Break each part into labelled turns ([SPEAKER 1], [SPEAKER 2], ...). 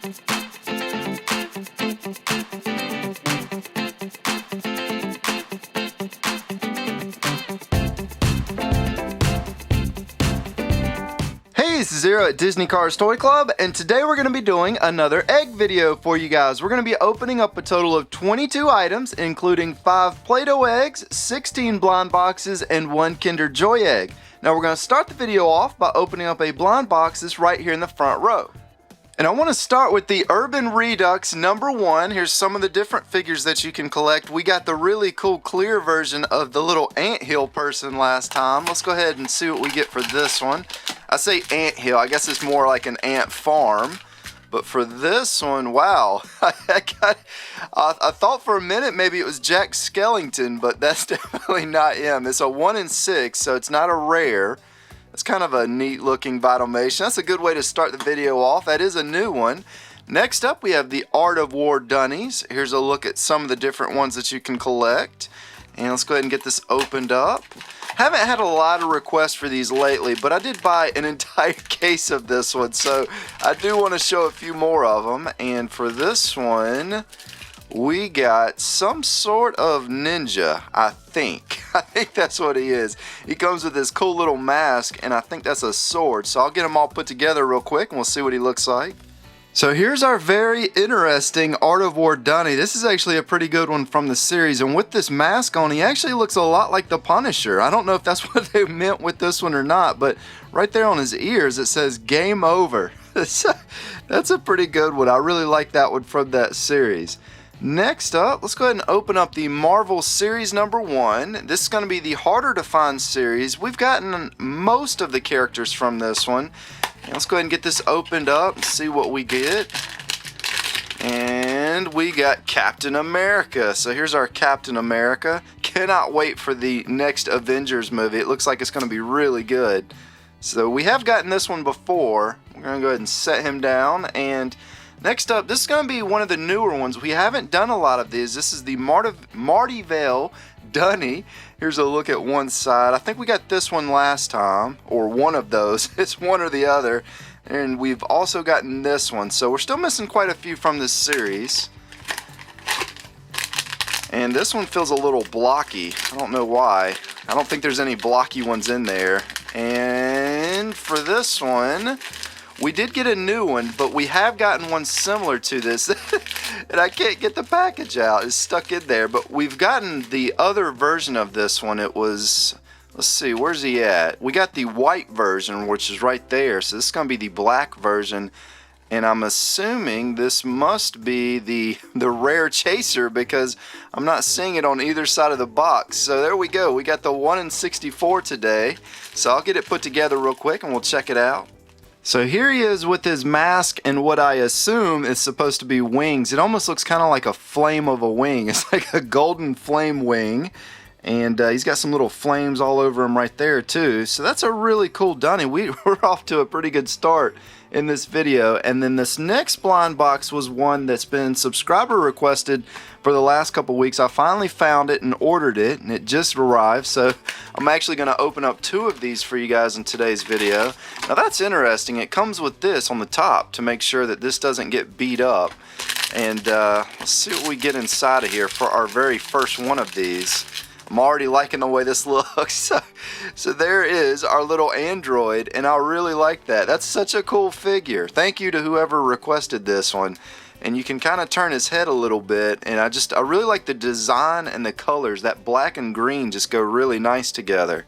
[SPEAKER 1] Hey, this is Zero at Disney Cars Toy Club, and today we're going to be doing another egg video for you guys. We're going to be opening up a total of 22 items, including 5 Play-Doh eggs, 16 blind boxes, and 1 Kinder Joy egg. Now we're going to start the video off by opening up a blind box that's right here in the front row. And I want to start with the Urban Redux #1. Here's some of the different figures that you can collect. We got the really cool clear version of the little anthill person last time. Let's go ahead and see what we get for this one. I say anthill, I guess it's more like an ant farm. But for this one, wow, I thought for a minute maybe it was Jack Skellington, but that's definitely not him. It's a 1 in 6, so it's not a rare. It's kind of a neat looking Vinylmation. That's a good way to start the video off. That is a new one. Next up we have the Art of War Dunnies. Here's a look at some of the different ones that you can collect. And let's go ahead and get this opened up. Haven't had a lot of requests for these lately, but I did buy an entire case of this one, so I do want to show a few more of them. And for this one, we got some sort of ninja, I think. I think that's what he is. He comes with this cool little mask, and I think that's a sword. So I'll get them all put together real quick, and we'll see what he looks like. So here's our very interesting Art of War Dunny. This is actually a pretty good one from the series, and with this mask on, he actually looks a lot like the Punisher. I don't know if that's what they meant with this one or not, but right there on his ears it says "Game Over." That's a pretty good one. I really like that one from that series. Next up, let's go ahead and open up the Marvel Series #1. This is going to be the harder to find series. We've gotten most of the characters from this one. And let's go ahead and get this opened up and see what we get. And we got Captain America. So here's our Captain America. Cannot wait for the next Avengers movie. It looks like it's going to be really good. So we have gotten this one before. We're going to go ahead and set him down. And next up, this is going to be one of the newer ones. We haven't done a lot of these. This is the Modellera Dunny. Here's a look at one side. I think we got this one last time, or one of those. It's one or the other. And we've also gotten this one. So we're still missing quite a few from this series. And this one feels a little blocky. I don't know why. I don't think there's any blocky ones in there. And for this one, we did get a new one, but we have gotten one similar to this, and I can't get the package out. It's stuck in there, but we've gotten the other version of this one. It was, let's see, where's he at? We got the white version, which is right there, so this is going to be the black version, and I'm assuming this must be the rare chaser because I'm not seeing it on either side of the box. So there we go. We got the 1 in 64 today, so I'll get it put together real quick, and we'll check it out. So here he is with his mask and what I assume is supposed to be wings. It almost looks kind of like a flame of a wing. It's like a golden flame wing. And he's got some little flames all over him right there too. So that's a really cool Dunny. We're off to a pretty good start in this video. And then this next blind box was one that's been subscriber requested for the last couple weeks. I finally found it and ordered it, and it just arrived. So I'm actually going to open up 2 of these for you guys in today's video. Now that's interesting. It comes with this on the top to make sure that this doesn't get beat up. And let's see what we get inside of here for our very first one of these. I'm already liking the way this looks. So there is our little android, and I really like that. That's such a cool figure. Thank you to whoever requested this one. And you can kind of turn his head a little bit, and I really like the design and the colors. That black and green just go really nice together.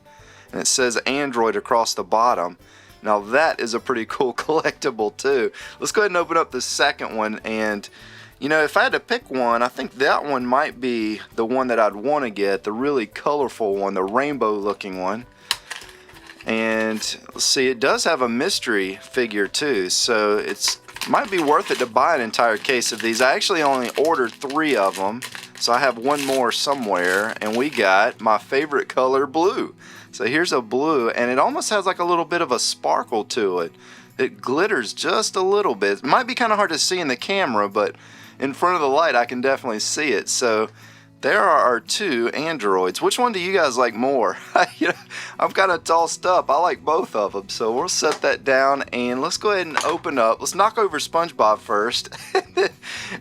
[SPEAKER 1] And it says Android across the bottom. Now that is a pretty cool collectible too. Let's go ahead and open up the second one, and you know, if I had to pick one, I think that one might be the one that I'd want to get, the really colorful one, the rainbow looking one. And let's see, it does have a mystery figure too, so it might be worth it to buy an entire case of these. I actually only ordered 3 of them, so I have one more somewhere, and we got my favorite color, blue. So here's a blue, and it almost has like a little bit of a sparkle to it. It glitters just a little bit. It might be kind of hard to see in the camera, but in front of the light I can definitely see it. So there are our two androids. Which one do you guys like more? I'm kind of tossed up. I like both of them. So we'll set that down and let's go ahead and open up. Let's knock over SpongeBob first.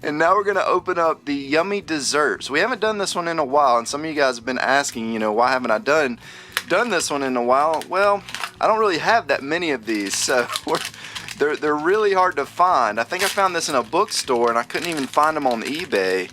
[SPEAKER 1] And now we're going to open up the yummy desserts. We haven't done this one in a while, and some of you guys have been asking, why haven't I done this one in a while? Well, I don't really have that many of these, so they're really hard to find. I think I found this in a bookstore and I couldn't even find them on eBay.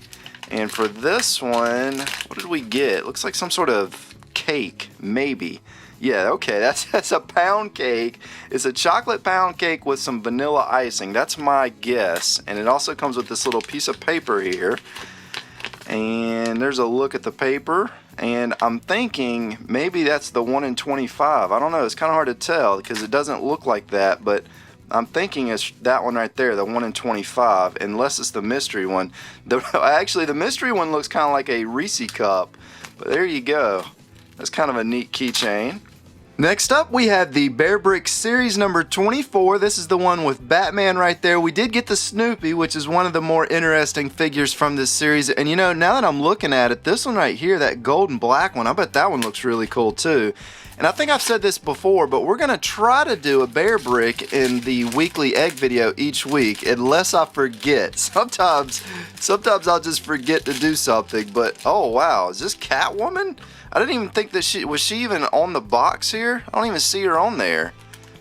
[SPEAKER 1] And for this one, what did we get? Looks like some sort of cake, maybe. Yeah, okay, that's a pound cake. It's a chocolate pound cake with some vanilla icing. That's my guess. And it also comes with this little piece of paper here. And there's a look at the paper. And I'm thinking maybe that's the 1 in 25. I don't know, it's kind of hard to tell because it doesn't look like that, but I'm thinking it's that one right there, the 1 in 25, unless it's the mystery one. Actually, the mystery one looks kind of like a Reese cup, but there you go. That's kind of a neat keychain. Next up, we have the Bear Brick Series number 24. This is the one with Batman right there. We did get the Snoopy, which is one of the more interesting figures from this series. And now that I'm looking at it, this one right here, that gold and black one, I bet that one looks really cool too. And I think I've said this before, but we're going to try to do a Bear Brick in the weekly egg video each week, unless I forget. Sometimes I'll just forget to do something, but oh wow, is this Catwoman? I didn't even think that was she even on the box here? I don't even see her on there.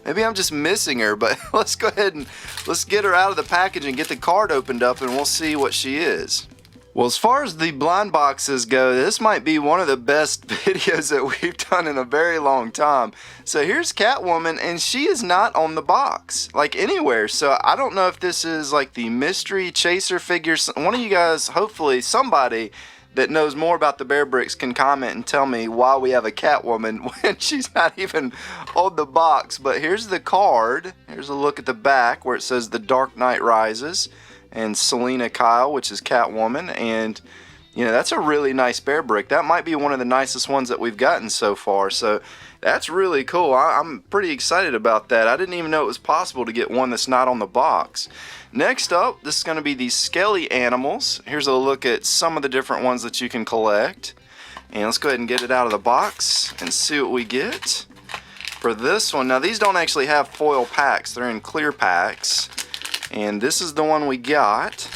[SPEAKER 1] Maybe I'm just missing her, but let's go ahead and let's get her out of the package and get the card opened up and we'll see what she is. Well, as far as the blind boxes go, this might be one of the best videos that we've done in a very long time. So here's Catwoman, and she is not on the box, like anywhere. So I don't know if this is like the mystery chaser figure. One of you guys, hopefully somebody that knows more about the Bear Bricks, can comment and tell me why we have a Catwoman when she's not even on the box. But here's the card. Here's a look at the back where it says The Dark Knight Rises. And Selena Kyle, which is Catwoman, and that's a really nice Bear Brick. That might be one of the nicest ones that we've gotten so far, so that's really cool. I'm pretty excited about that. I didn't even know it was possible to get one that's not on the box. Next up, this is going to be the Skelly Animals. Here's a look at some of the different ones that you can collect. And let's go ahead and get it out of the box and see what we get. For this one, now these don't actually have foil packs, they're in clear packs. And this is the one we got.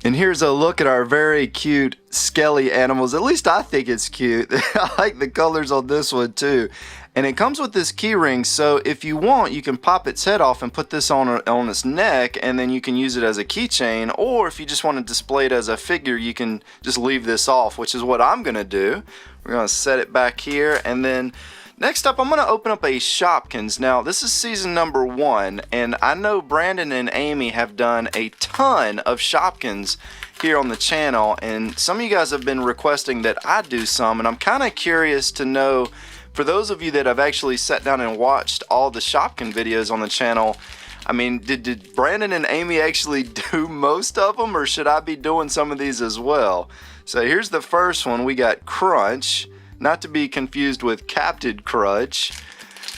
[SPEAKER 1] And here's a look at our very cute Skelly Animals. At least I think it's cute. I like the colors on this one too. And it comes with this key ring, so if you want, you can pop its head off and put this on its neck, and then you can use it as a keychain. Or if you just want to display it as a figure, you can just leave this off, which is what I'm going to do. We're going to set it back here, and then next up, I'm going to open up a Shopkins. Now, this is season number 1, and I know Brandon and Amy have done a ton of Shopkins here on the channel, and some of you guys have been requesting that I do some, and I'm kind of curious to know, for those of you that have actually sat down and watched all the Shopkin videos on the channel, I mean, did Brandon and Amy actually do most of them, or should I be doing some of these as well? So here's the first one. We got Crunch. Not to be confused with Captain Crunch,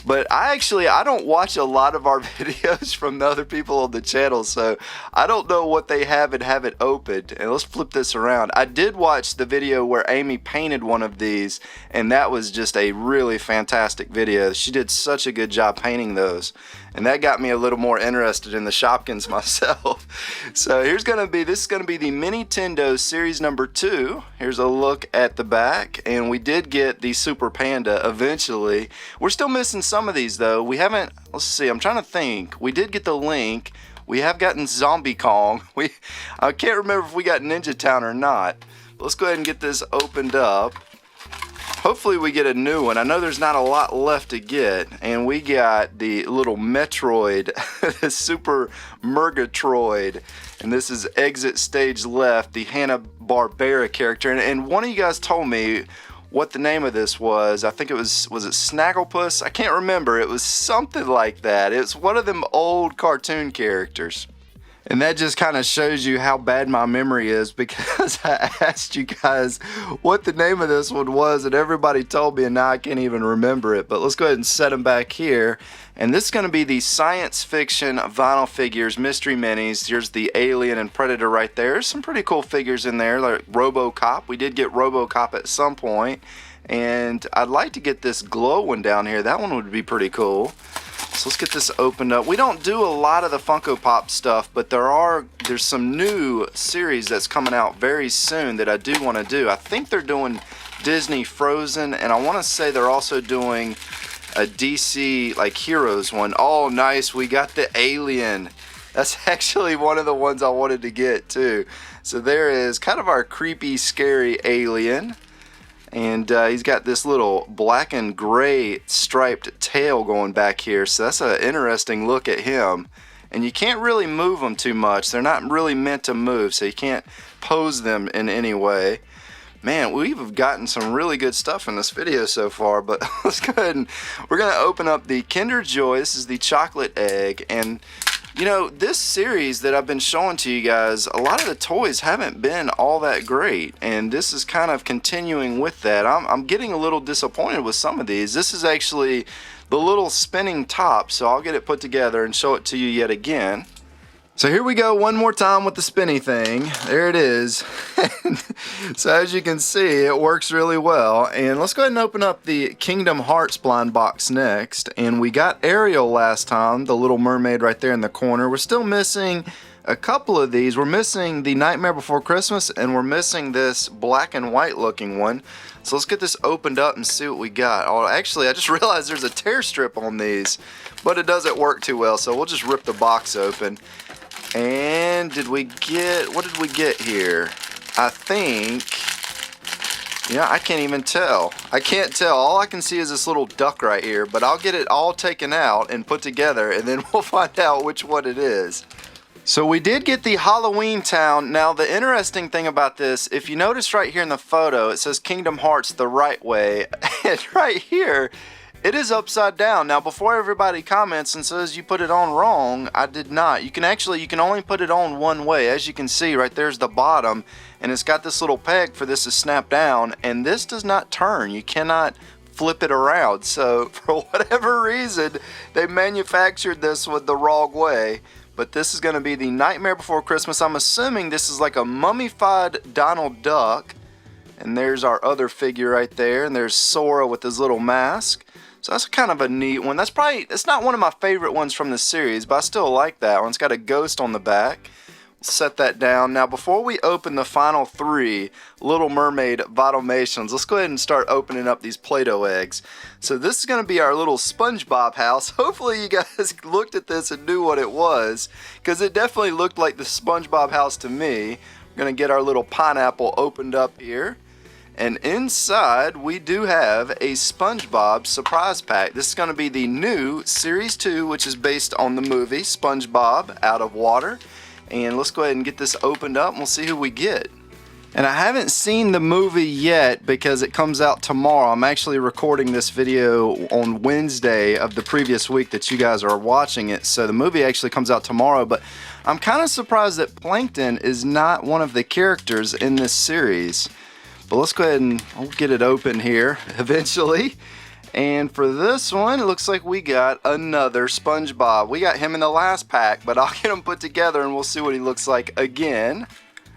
[SPEAKER 1] but I don't watch a lot of our videos from the other people on the channel, so I don't know what they have and have it opened. And let's flip this around. I did watch the video where Amy painted one of these, and that was just a really fantastic video. She did such a good job painting those, and that got me a little more interested in the Shopkins myself. So this is going to be the Nintendo Series number 2. Here's a look at the back, and we did get the Super Panda eventually. We're still missing some of these though. We haven't, let's see, I'm trying to think. We did get the Link. We have gotten Zombie Kong. I can't remember if we got Ninja Town or not. But let's go ahead and get this opened up. Hopefully we get a new one. I know there's not a lot left to get. And we got the little Metroid, the Super Murgatroid. And this is Exit Stage Left, the Hanna-Barbera character. And one of you guys told me what the name of this was. I think it was it Snagglepuss? I can't remember. It was something like that. It's one of them old cartoon characters. And that just kind of shows you how bad my memory is, because I asked you guys what the name of this one was and everybody told me, and now I can't even remember it. But let's go ahead and set them back here. And this is going to be the science fiction vinyl figures mystery minis. Here's the Alien and Predator right there. There's some pretty cool figures in there, like RoboCop. We did get RoboCop at some point. And I'd like to get this glow one down here. That one would be pretty cool. So let's get this opened up. We don't do a lot of the Funko Pop stuff, but there's some new series that's coming out very soon that I do want to do. I think they're doing Disney Frozen, and I want to say they're also doing a DC like Heroes one. Oh, nice. We got the Alien. That's actually one of the ones I wanted to get too. So there is kind of our creepy, scary alien. And he's got this little black and gray striped tail going back here. So that's an interesting look at him. And you can't really move them too much. They're not really meant to move, so you can't pose them in any way. Man, we've gotten some really good stuff in this video so far. But let's go ahead and we're going to open up the Kinder Joy. This is the chocolate egg. And you know, this series that I've been showing to you guys, a lot of the toys haven't been all that great, and this is kind of continuing with that. I'm getting a little disappointed with some of these. This is actually the little spinning top, so I'll get it put together and show it to you yet again. So here we go one more time with the spinny thing. There it is. So as you can see, it works really well. And let's go ahead and open up the Kingdom Hearts blind box next. And we got Ariel last time, the little mermaid right there in the corner. We're still missing a couple of these. We're missing the Nightmare Before Christmas, and we're missing this black and white looking one. So let's get this opened up and see what we got. Oh, actually, I just realized there's a tear strip on these, but it doesn't work too well, so we'll just rip the box open. And what did we get here? I think, I can't even tell. I can't tell. All I can see is this little duck right here, but I'll get it all taken out and put together, and then we'll find out which one it is. So we did get the Halloween Town. Now the interesting thing about this, if you notice right here in the photo, it says Kingdom Hearts the right way, and right here, it is upside down. Now before everybody comments and says you put it on wrong, I did not. You can only put it on one way. As you can see, right there's the bottom, and it's got this little peg for this to snap down, and this does not turn. You cannot flip it around. So for whatever reason, they manufactured this one the wrong way. But this is going to be the Nightmare Before Christmas. I'm assuming this is like a mummified Donald Duck. And there's our other figure right there, and there's Sora with his little mask. So that's kind of a neat one. It's not one of my favorite ones from the series, but I still like that one. It's got a ghost on the back. We'll set that down. Now before we open the final three Little Mermaid Vinylmations, let's go ahead and start opening up these Play-Doh eggs. So this is going to be our little SpongeBob house. Hopefully you guys looked at this and knew what it was, because it definitely looked like the SpongeBob house to me. We're going to get our little pineapple opened up here. And inside, we do have a SpongeBob Surprise Pack. This is going to be the new Series 2, which is based on the movie SpongeBob Out of Water. And let's go ahead and get this opened up, and we'll see who we get. And I haven't seen the movie yet because it comes out tomorrow. I'm actually recording this video on Wednesday of the previous week that you guys are watching it. So the movie actually comes out tomorrow. But I'm kind of surprised that Plankton is not one of the characters in this series. But let's go ahead and we'll get it open here eventually. And for this one, it looks like we got another SpongeBob. We got him in the last pack, but I'll get him put together and we'll see what he looks like again.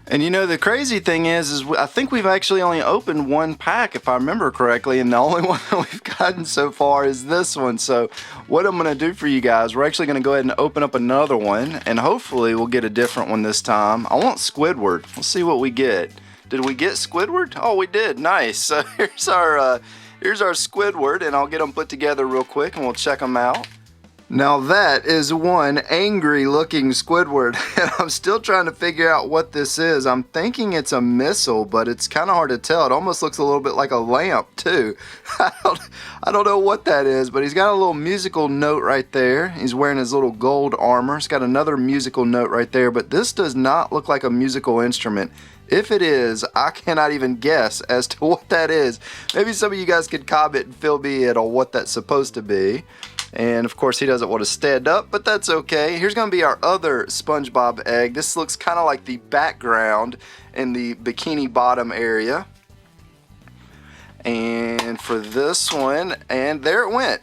[SPEAKER 1] And you know, the crazy thing is I think we've actually only opened one pack, if I remember correctly, and the only one that we've gotten so far is this one. So what I'm going to do for you guys, we're actually going to go ahead and open up another one, and hopefully we'll get a different one this time. I want Squidward. We'll see what we get. Did we get Squidward? Oh, we did. Nice. So here's our Squidward, and I'll get them put together real quick, and we'll check them out. Now that is one angry looking Squidward, and I'm still trying to figure out what this is. I'm thinking it's a missile, but it's kind of hard to tell. It almost looks a little bit like a lamp too. I don't know what that is, but he's got a little musical note right there. He's wearing his little gold armor. He's got another musical note right there, but this does not look like a musical instrument. If it is, I cannot even guess as to what that is. Maybe some of you guys could comment and fill me in on what that's supposed to be. And of course he doesn't want to stand up, but that's okay. Here's going to be our other SpongeBob egg. This looks kind of like the background in the bikini bottom area. And for this one, and there it went.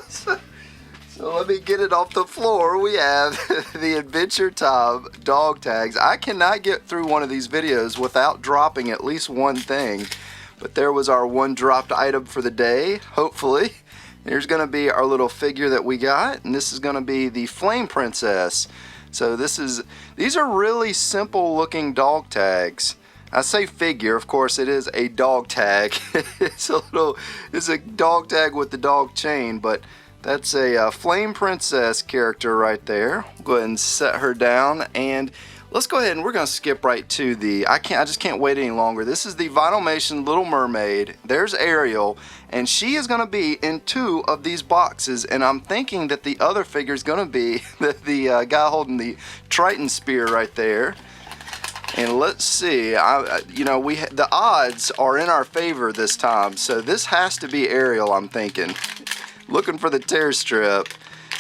[SPEAKER 1] So let me get it off the floor. We have the Adventure Time dog tags. I cannot get through one of these videos without dropping at least one thing. But there was our one dropped item for the day, hopefully. Here's going to be our little figure that we got, and this is going to be the Flame Princess. So these are really simple looking dog tags. I say figure, of course it is a dog tag. It's a dog tag with the dog chain, but that's a Flame Princess character right there. We'll go ahead and set her down, and let's go ahead and we're going to skip right to the, I just can't wait any longer. This is the Vinylmation Little Mermaid. There's Ariel, and she is going to be in 2 of these boxes, and I'm thinking that the other figure is going to be the guy holding the Triton spear right there. And let's see, the odds are in our favor this time, so this has to be Ariel, I'm thinking. Looking for the tear strip.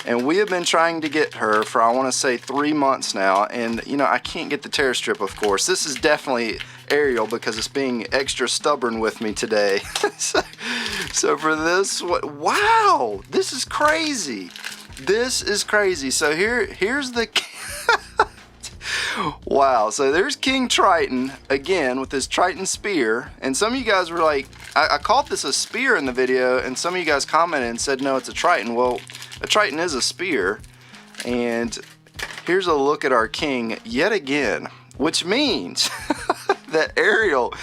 [SPEAKER 1] And we have been trying to get her for, I want to say, 3 months now. And, I can't get the tear strip, of course. This is definitely Ariel because it's being extra stubborn with me today. So for this, wow, this is crazy. This is crazy. So here's the... Wow, so there's King Triton, again, with his Triton spear. And some of you guys were like, I called this a spear in the video, and some of you guys commented and said, no, it's a Triton. Well, a Triton is a spear. And here's a look at our king yet again, which means that Ariel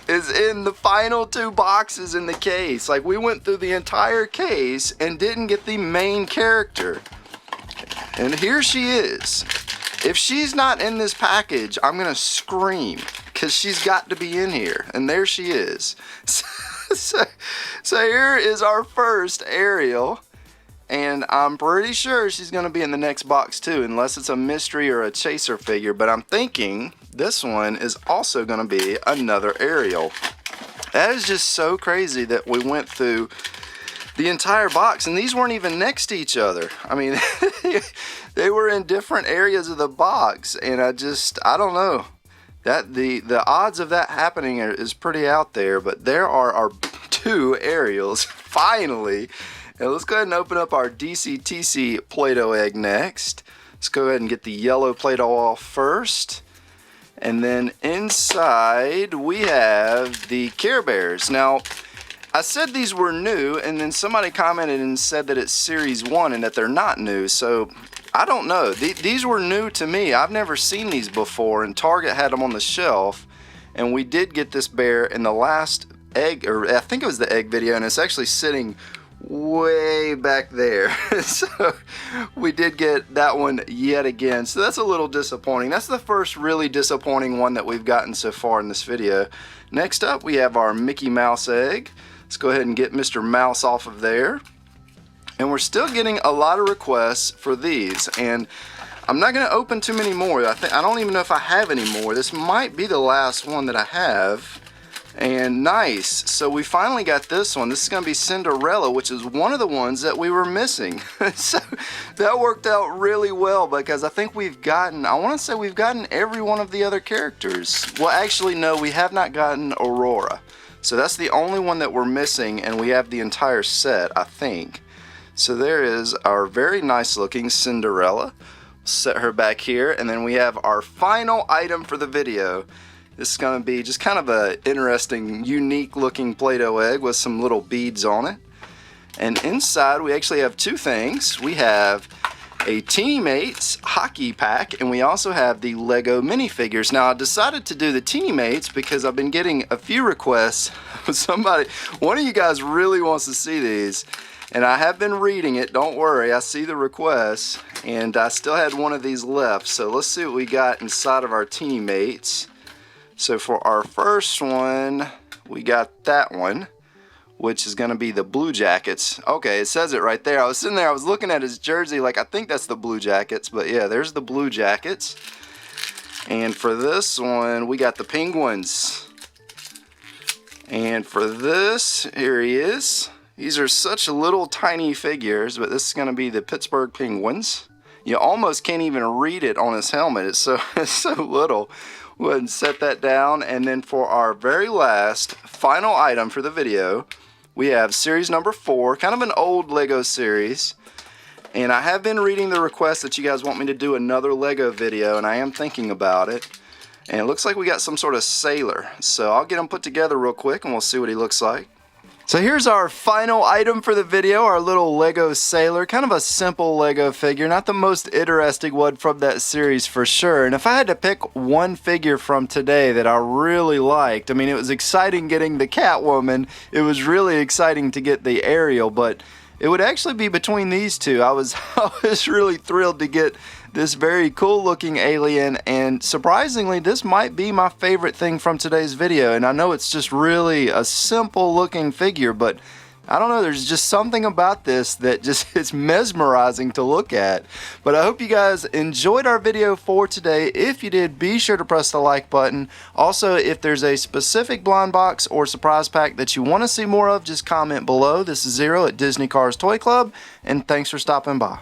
[SPEAKER 1] is in the final 2 boxes in the case. Like, we went through the entire case and didn't get the main character. And here she is. If she's not in this package, I'm gonna scream, because she's got to be in here. And there she is. So here is our first Ariel. And I'm pretty sure she's gonna be in the next box too, unless it's a mystery or a chaser figure. But I'm thinking this one is also gonna be another Ariel. That is just so crazy that we went through the entire box, and these weren't even next to each other. I mean, they were in different areas of the box, and I don't know. That the odds of that happening is pretty out there, but there are our 2 Ariels, finally. And let's go ahead and open up our DCTC Play-Doh egg next. Let's go ahead and get the yellow Play-Doh off first. And then inside we have the Care Bears. Now, I said these were new, and then somebody commented and said that it's Series 1 and that they're not new, so I don't know. These were new to me. I've never seen these before, and Target had them on the shelf, and we did get this bear in the last egg, or I think it was the egg video, and it's actually sitting way back there. So we did get that one yet again, so that's a little disappointing. That's the first really disappointing one that we've gotten so far in this video. Next up, we have our Mickey Mouse egg. Let's go ahead and get Mr. Mouse off of there. And we're still getting a lot of requests for these, and I'm not going to open too many more. I don't even know if I have any more. This might be the last one that I have. And nice. So we finally got this one. This is going to be Cinderella, which is one of the ones that we were missing. So that worked out really well, because I think we've gotten, I want to say we've gotten every one of the other characters. Well, actually, no, we have not gotten Aurora. So that's the only one that we're missing, and we have the entire set, I think. So there is our very nice looking Cinderella. Set her back here, and then we have our final item for the video. This is going to be just kind of a interesting, unique looking Play-Doh egg with some little beads on it. And inside we actually have 2 things. We have a Teeny Mates hockey pack, and we also have the Lego minifigures. Now, I decided to do the Teeny Mates because I've been getting a few requests. One of you guys really wants to see these, and I have been reading it. Don't worry, I see the requests, and I still had one of these left. So let's see what we got inside of our Teeny Mates. So for our first one, we got that one, which is going to be the Blue Jackets. Okay, it says it right there. I was sitting there, I was looking at his jersey like, I think that's the Blue Jackets, but yeah, there's the Blue Jackets. And for this one, we got the Penguins. And for this, here he is. These are such little tiny figures, but this is going to be the Pittsburgh Penguins. You almost can't even read it on his helmet. It's so little. We'll go ahead and set that down. And then for our very last, final item for the video, we have series number 4, kind of an old Lego series. And I have been reading the request that you guys want me to do another Lego video, and I am thinking about it. And it looks like we got some sort of sailor. So I'll get him put together real quick and we'll see what he looks like. So here's our final item for the video, our little Lego sailor. Kind of a simple Lego figure, not the most interesting one from that series for sure. And if I had to pick one figure from today that I really liked, I mean, it was exciting getting the Catwoman. It was really exciting to get the Ariel, but it would actually be between these two. I was really thrilled to get this very cool looking alien, and surprisingly this might be my favorite thing from today's video. And I know it's just really a simple looking figure, but I don't know, there's just something about this that just is mesmerizing to look at. But I hope you guys enjoyed our video for today. If you did, be sure to press the like button. Also, if there's a specific blind box or surprise pack that you want to see more of, just comment below. This is Zero at Disney Cars Toy Club, and thanks for stopping by.